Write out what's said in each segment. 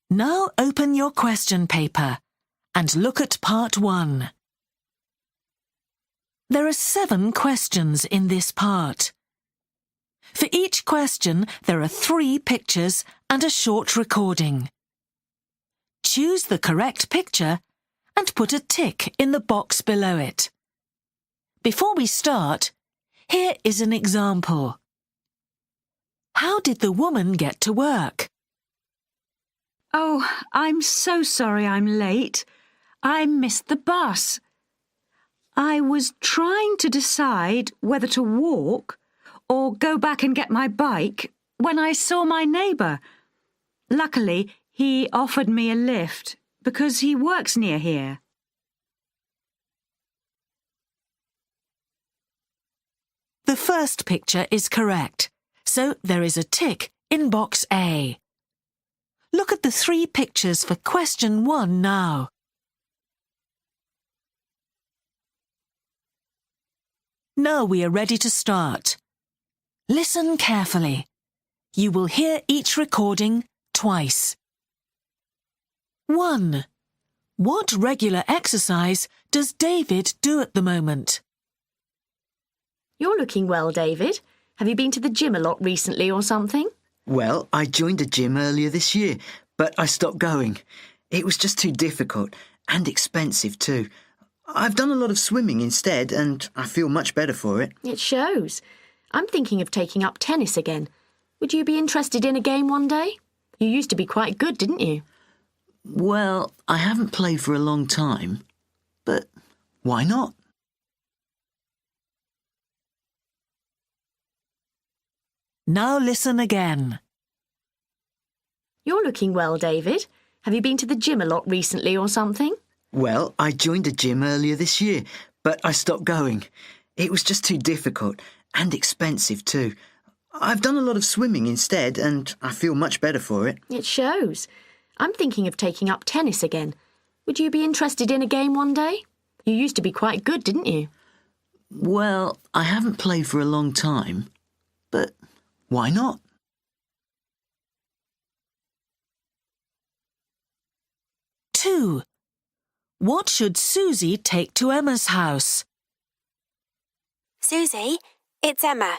Now open your question paper and look at part 1. There are 7 questions in this part. For each question, there are 3 pictures and a short recording. Choose the correct picture and put a tick in the box below it. Before we start, here is an example. How did the woman get to work? Oh, I'm so sorry I'm late. I missed the bus. I was trying to decide whether to walk or go back and get my bike when I saw my neighbour. Luckily, he offered me a lift because he works near here. The first picture is correct, so there is a tick in box A. Look at the 3 pictures for question 1 now. Now we are ready to start. Listen carefully. You will hear each recording twice. 1. What regular exercise does David do at the moment? You're looking well, David. Have you been to the gym a lot recently or something? Well, I joined a gym earlier this year, but I stopped going. It was just too difficult and expensive too. I've done a lot of swimming instead, and I feel much better for it. It shows. I'm thinking of taking up tennis again. Would you be interested in a game one day? You used to be quite good, didn't you? Well, I haven't played for a long time, but why not? Now listen again. You're looking well, David. Have you been to the gym a lot recently or something? Well, I joined a gym earlier this year, but I stopped going. It was just too difficult and expensive too. I've done a lot of swimming instead, and I feel much better for it. It shows. I'm thinking of taking up tennis again. Would you be interested in a game one day? You used to be quite good, didn't you? Well, I haven't played for a long time, but why not? Two. What should Susie take to Emma's house? Susie, it's Emma.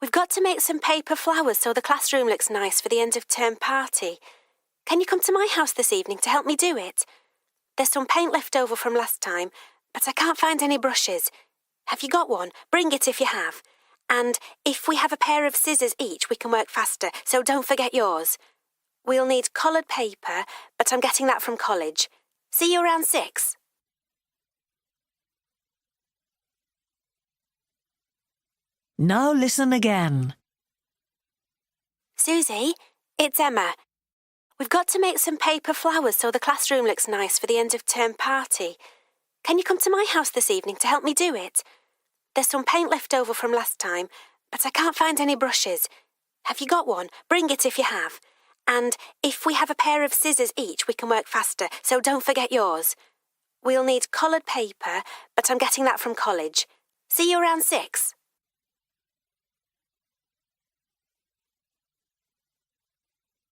We've got to make some paper flowers so the classroom looks nice for the end of term party. Can you come to my house this evening to help me do it? There's some paint left over from last time, but I can't find any brushes. Have you got one? Bring it if you have. And if we have a pair of scissors each, we can work faster, so don't forget yours. We'll need coloured paper, but I'm getting that from college. See you around 6. Now listen again. Susie, it's Emma. We've got to make some paper flowers so the classroom looks nice for the end of term party. Can you come to my house this evening to help me do it? There's some paint left over from last time, but I can't find any brushes. Have you got one? Bring it if you have. And if we have a pair of scissors each, we can work faster, so don't forget yours. We'll need coloured paper, but I'm getting that from college. See you around 6.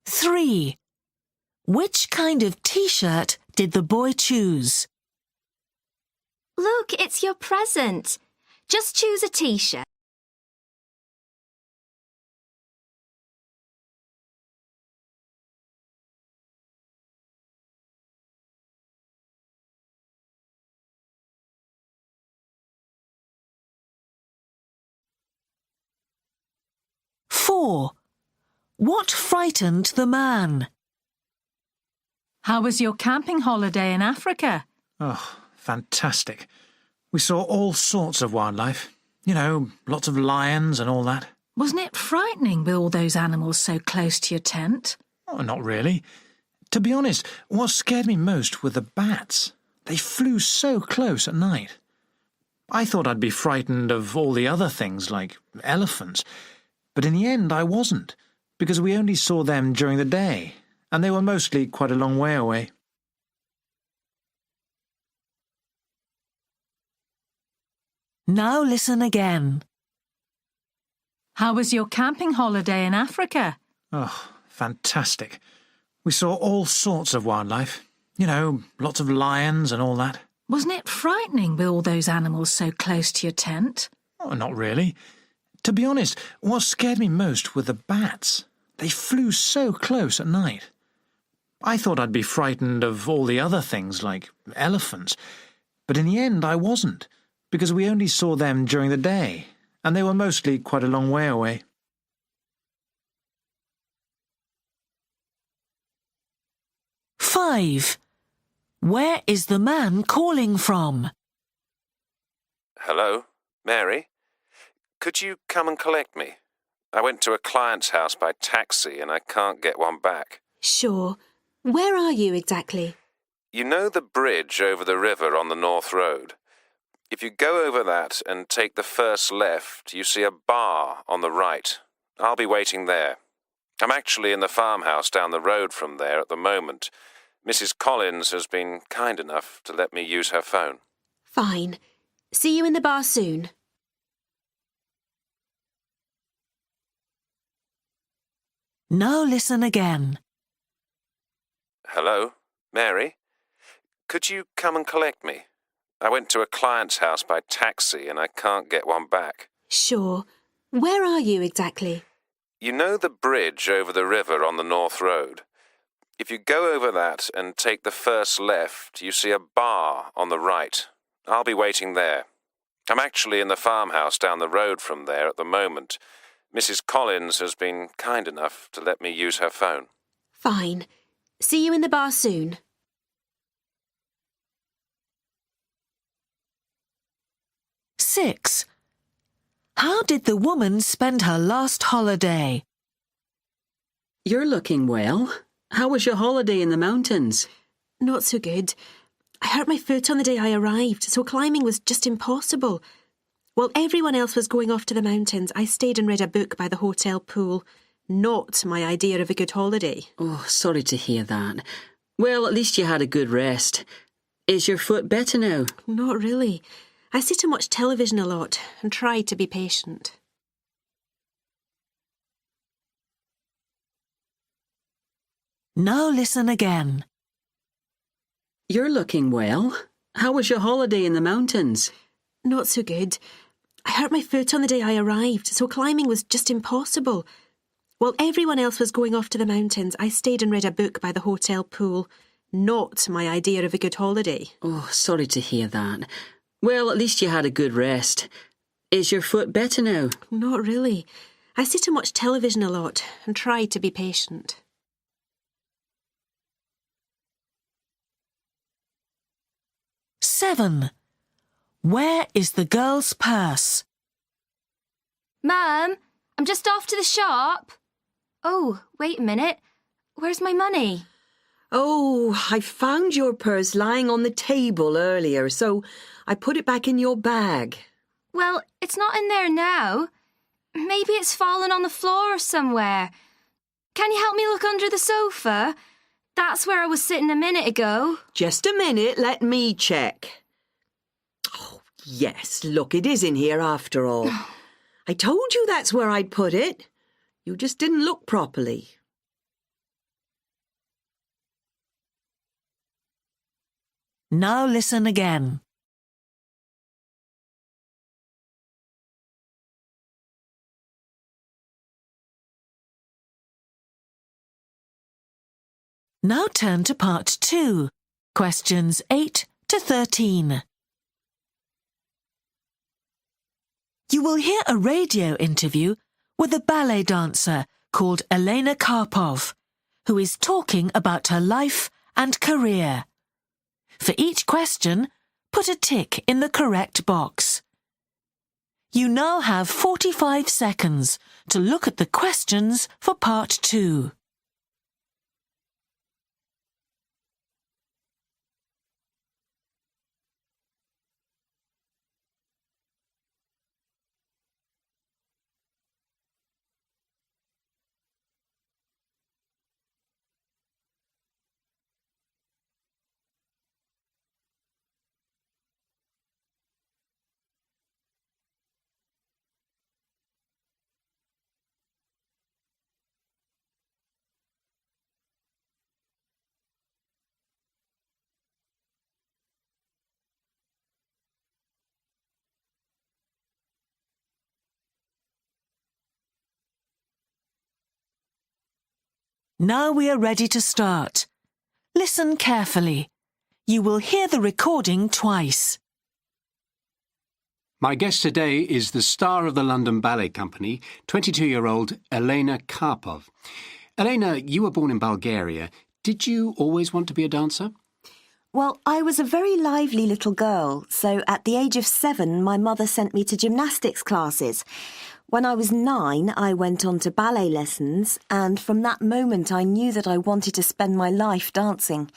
Three. Which kind of T-shirt did the boy choose? Look, it's your present. Just choose a T-shirt. Four. What frightened the man? How was your camping holiday in Africa? Oh, fantastic. We saw all sorts of wildlife. You know, lots of lions and all that. Wasn't it frightening with all those animals so close to your tent? Oh, not really. To be honest, what scared me most were the bats. They flew so close at night. I thought I'd be frightened of all the other things, like elephants. But in the end, I wasn't, because we only saw them during the day, and they were mostly quite a long way away. Now listen again. How was your camping holiday in Africa? Oh, fantastic. We saw all sorts of wildlife. You know, lots of lions and all that. Wasn't it frightening with all those animals so close to your tent? Oh, not really. To be honest, what scared me most were the bats. They flew so close at night. I thought I'd be frightened of all the other things, like elephants. But in the end, I wasn't, because we only saw them during the day, and they were mostly quite a long way away. Five. Where is the man calling from? Hello, Mary? Could you come and collect me? I went to a client's house by taxi and I can't get one back. Sure. Where are you exactly? You know the bridge over the river on the North Road? If you go over that and take the first left, you see a bar on the right. I'll be waiting there. I'm actually in the farmhouse down the road from there at the moment. Mrs. Collins has been kind enough to let me use her phone. Fine. See you in the bar soon. Now listen again. Hello, Mary? Could you come and collect me? I went to a client's house by taxi and I can't get one back. Sure. Where are you exactly? You know the bridge over the river on the North Road? If you go over that and take the first left, you see a bar on the right. I'll be waiting there. I'm actually in the farmhouse down the road from there at the moment. Mrs. Collins has been kind enough to let me use her phone. Fine. See you in the bar soon. Six. How did the woman spend her last holiday? You're looking well. How was your holiday in the mountains? Not so good. I hurt my foot on the day I arrived, so climbing was just impossible. While everyone else was going off to the mountains, I stayed and read a book by the hotel pool. Not my idea of a good holiday. Oh, sorry to hear that. Well, at least you had a good rest. Is your foot better now? Not really. I sit and watch television a lot and try to be patient. Now listen again. You're looking well. How was your holiday in the mountains? Not so good. I hurt my foot on the day I arrived, so climbing was just impossible. While everyone else was going off to the mountains, I stayed and read a book by the hotel pool. Not my idea of a good holiday. Oh, sorry to hear that. Well, at least you had a good rest. Is your foot better now? Not really. I sit and watch television a lot and try to be patient. Seven. Where is the girl's purse? Mum, I'm just off to the shop. Oh, wait a minute. Where's my money? Oh, I found your purse lying on the table earlier, so I put it back in your bag. Well, it's not in there now. Maybe it's fallen on the floor somewhere. Can you help me look under the sofa? That's where I was sitting a minute ago. Just a minute, let me check. Oh, yes, look, it is in here after all. I told you that's where I'd put it. You just didn't look properly. Now listen again. Now turn to part 2, questions 8 to 13. You will hear a radio interview with a ballet dancer called Elena Karpov, who is talking about her life and career. For each question, put a tick in the correct box. You now have 45 seconds to look at the questions for part 2. Now we are ready to start. Listen carefully. You will hear the recording twice. My guest today is the star of the London Ballet Company, 22-year-old Elena Karpov. Elena, you were born in Bulgaria. Did you always want to be a dancer? Well, I was a very lively little girl, so at the age of 7, my mother sent me to gymnastics classes. When I was 9, I went on to ballet lessons, and from that moment I knew that I wanted to spend my life dancing.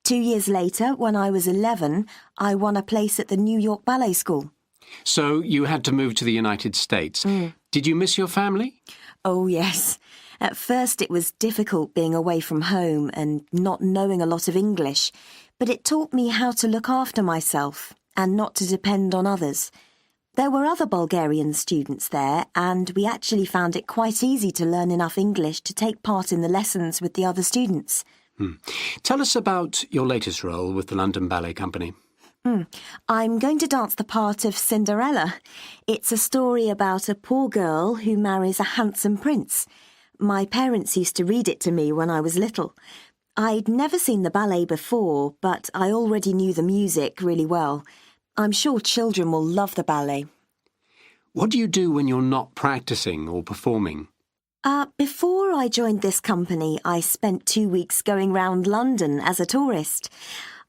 2 years later, when I was 11, I won a place at the New York Ballet School. So you had to move to the United States. Did you miss your family? Oh, yes. At first it was difficult being away from home and not knowing a lot of English, but it taught me how to look after myself and not to depend on others. There were other Bulgarian students there, and we actually found it quite easy to learn enough English to take part in the lessons with the other students. Tell us about your latest role with the London Ballet Company. I'm going to dance the part of Cinderella. It's a story about a poor girl who marries a handsome prince. My parents used to read it to me when I was little. I'd never seen the ballet before, but I already knew the music really well. I'm sure children will love the ballet. What do you do when you're not practicing or performing? Before I joined this company, I spent 2 weeks going round London as a tourist.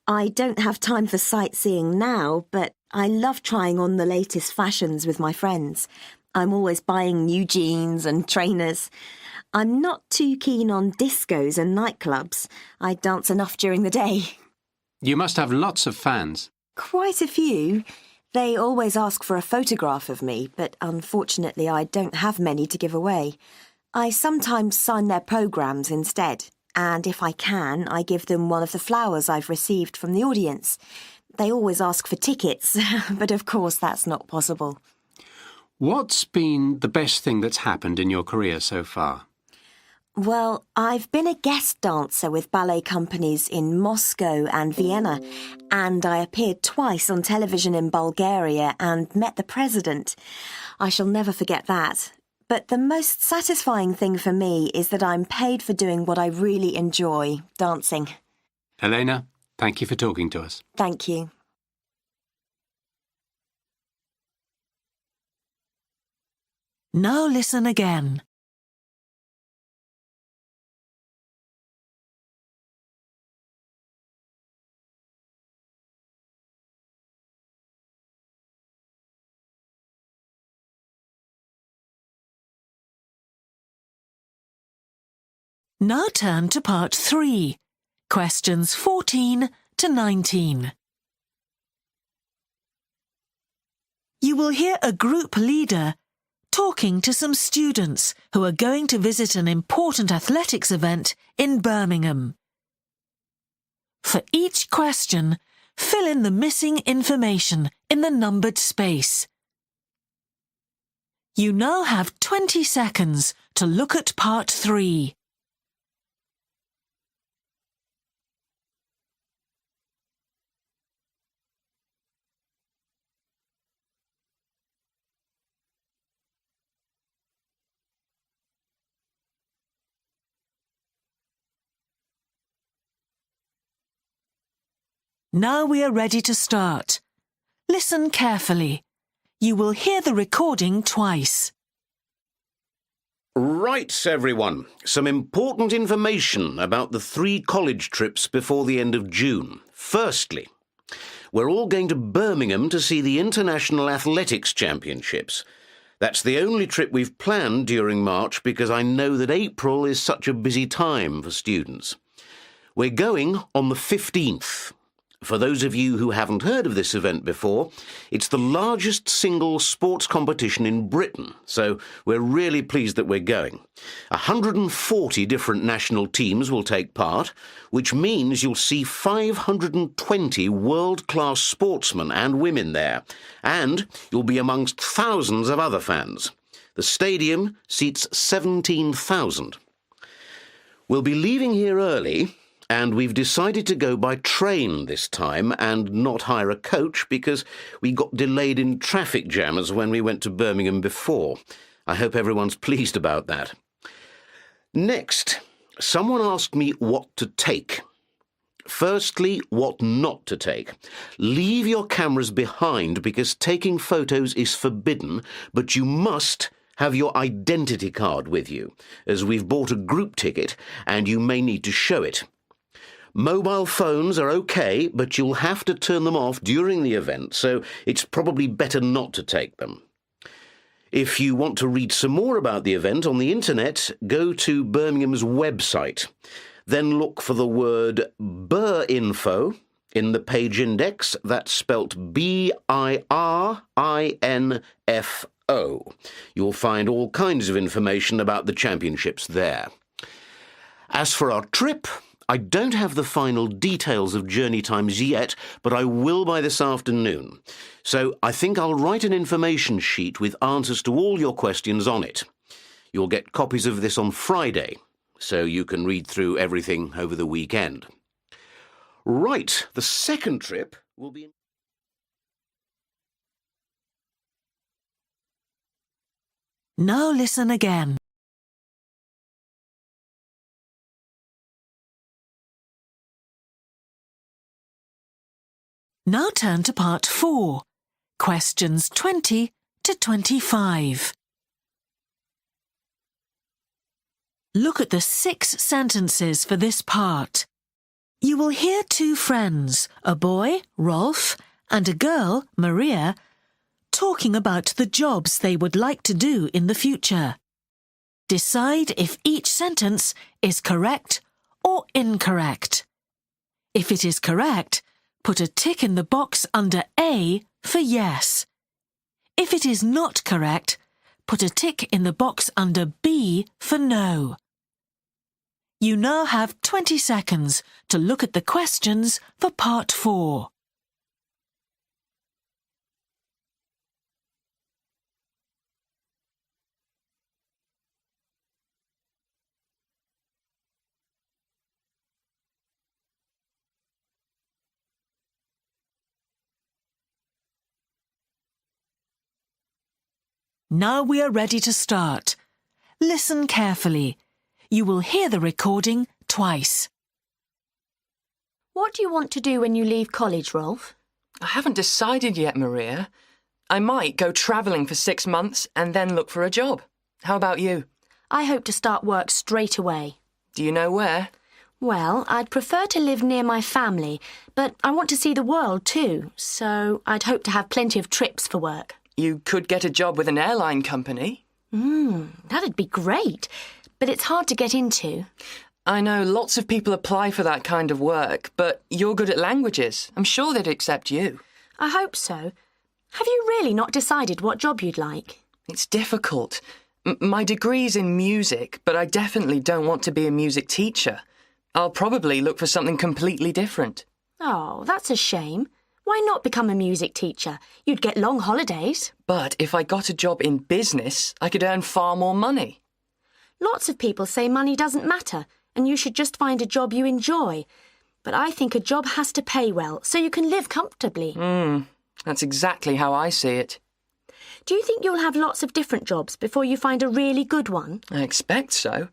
I don't have time for sightseeing now, but I love trying on the latest fashions with my friends. I'm always buying new jeans and trainers. I'm not too keen on discos and nightclubs. I dance enough during the day. You must have lots of fans. Quite a few. They always ask for a photograph of me, but unfortunately I don't have many to give away. I sometimes sign their programmes instead, and if I can, I give them one of the flowers I've received from the audience. They always ask for tickets, but of course that's not possible. What's been the best thing that's happened in your career so far? Well, I've been a guest dancer with ballet companies in Moscow and Vienna, and I appeared twice on television in Bulgaria and met the president. I shall never forget that. But the most satisfying thing for me is that I'm paid for doing what I really enjoy, dancing. Elena, thank you for talking to us. Thank you. Now listen again. Now turn to part 3, questions 14 to 19. You will hear a group leader talking to some students who are going to visit an important athletics event in Birmingham. For each question, fill in the missing information in the numbered space. You now have 20 seconds to look at part 3. Now we are ready to start. Listen carefully. You will hear the recording twice. Right, everyone. Some important information about the 3 college trips before the end of June. Firstly, we're all going to Birmingham to see the International Athletics Championships. That's the only trip we've planned during March because I know that April is such a busy time for students. We're going on the 15th. For those of you who haven't heard of this event before, it's the largest single sports competition in Britain, so we're really pleased that we're going. 140 different national teams will take part, which means you'll see 520 world-class sportsmen and women there, and you'll be amongst thousands of other fans. The stadium seats 17,000. We'll be leaving here early, and we've decided to go by train this time and not hire a coach because we got delayed in traffic jams when we went to Birmingham before. I hope everyone's pleased about that. Next, Someone asked me what to take. Firstly, what not to take. Leave your cameras behind because taking photos is forbidden, but you must have your identity card with you, as we've bought a group ticket and you may need to show it. Mobile phones are okay, but you'll have to turn them off during the event, so it's probably better not to take them. If you want to read some more about the event on the internet, go to Birmingham's website. Then look for the word BIRINFO in the page index. That's spelt BIRINFO. You'll find all kinds of information about the championships there. As for our trip, I don't have the final details of journey times yet, but I will by this afternoon. So I think I'll write an information sheet with answers to all your questions on it. You'll get copies of this on Friday, so you can read through everything over the weekend. Right, the second trip will be... Now listen again. Now turn to part 4, questions 20 to 25. Look at the 6 sentences for this part. You will hear 2 friends, a boy, Rolf, and a girl, Maria, talking about the jobs they would like to do in the future. Decide if each sentence is correct or incorrect. If it is correct, put a tick in the box under A for yes. If it is not correct, put a tick in the box under B for no. You now have 20 seconds to look at the questions for part 4. Now we are ready to start. Listen carefully. You will hear the recording twice. What do you want to do when you leave college, Rolf? I haven't decided yet, Maria. I might go travelling for 6 months and then look for a job. How about you? I hope to start work straight away. Do you know where? Well, I'd prefer to live near my family, but I want to see the world too, so I'd hope to have plenty of trips for work. You could get a job with an airline company. That'd be great, but it's hard to get into. I know lots of people apply for that kind of work, but you're good at languages. I'm sure they'd accept you. I hope so. Have you really not decided what job you'd like? It's difficult. My degree's in music, but I definitely don't want to be a music teacher. I'll probably look for something completely different. Oh, that's a shame. Why not become a music teacher? You'd get long holidays. But if I got a job in business, I could earn far more money. Lots of people say money doesn't matter and you should just find a job you enjoy. But I think a job has to pay well so you can live comfortably. That's exactly how I see it. Do you think you'll have lots of different jobs before you find a really good one? I expect so.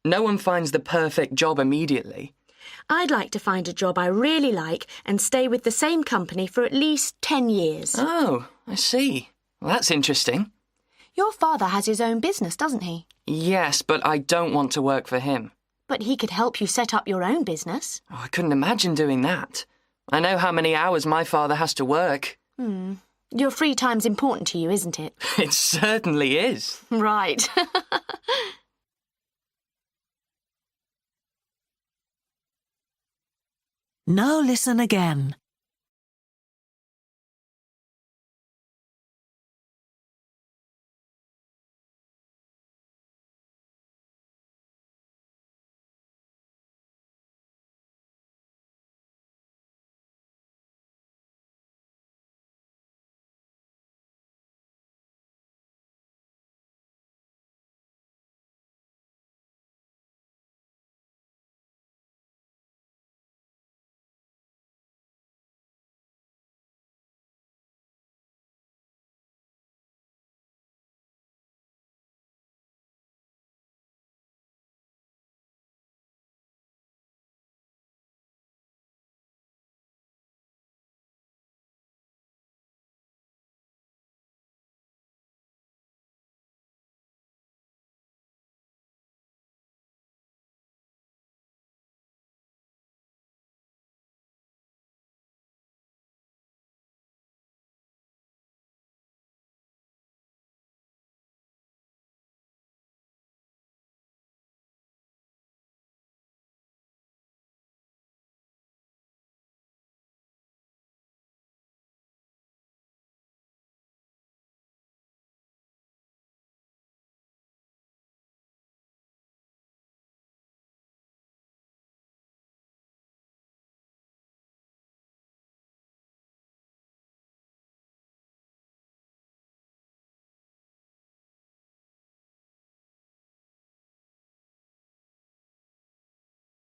No one finds the perfect job immediately. I'd like to find a job I really like and stay with the same company for at least 10 years. Oh, I see. Well, that's interesting. Your father has his own business, doesn't he? Yes, but I don't want to work for him. But he could help you set up your own business. Oh, I couldn't imagine doing that. I know how many hours my father has to work. Your free time's important to you, isn't it? It certainly is. Right. Now listen again.